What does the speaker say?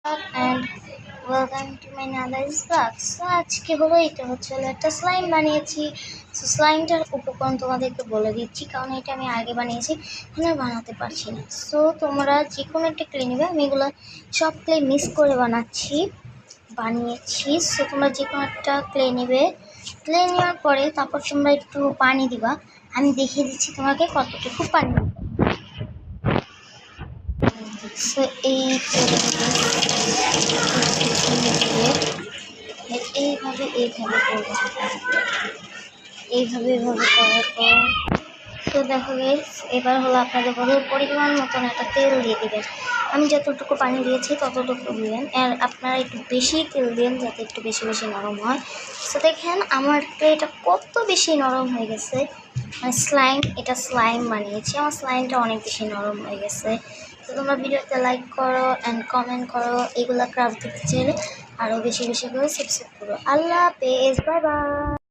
and welcome to my another vlog. So আজকে হলো এটা হচ্ছে একটা স্লাইম বানিয়েছি। সো স্লাইমটার উপকরণ তোমাদেরকে বলে দিচ্ছি, কারণ এটা আমি আগে বানিয়েছি, এখন আর বানাতে পারছি না। সো তোমরা যে কোনো একটা ক্লে নেবে, আমি এগুলো সব ক্লে মিক্স করে বানিয়েছি। সো তোমরা যে কোনো একটা ক্লে নেবে, ক্লে নেওয়ার পরে তারপর তোমরা একটু পানি দিবা। আমি দেখিয়ে দিচ্ছি তোমাকে কতটুকু পানি দিবা। সো এইভাবে করবো, এইভাবে করার পর তো দেখো গাইস, এবার হলো আপনাদের বড় পরিমাণ মতন একটা তেল দিয়ে দিবেন। আমি যতটুকু পানি দিয়েছি ততটুকু দিবেন, আর আপনারা একটু বেশি তেল দিন যাতে একটু বেশি বেশি নরম হয়। তো দেখেন আমার এটা কত বেশি নরম হয়ে গেছে। এটা স্লাইম বানিয়েছি, আমার স্লাইমটা অনেক বেশি নরম হয়ে গেছে। তো তোমরা ভিডিওতে লাইক করো অ্যান্ড কমেন্ট করো, এগুলো ক্রাফট দেখতে চাইলে আরও বেশি বেশি করে সাবস্ক্রাইব করো। আল্লাহ হাফেজ, বাই বাই।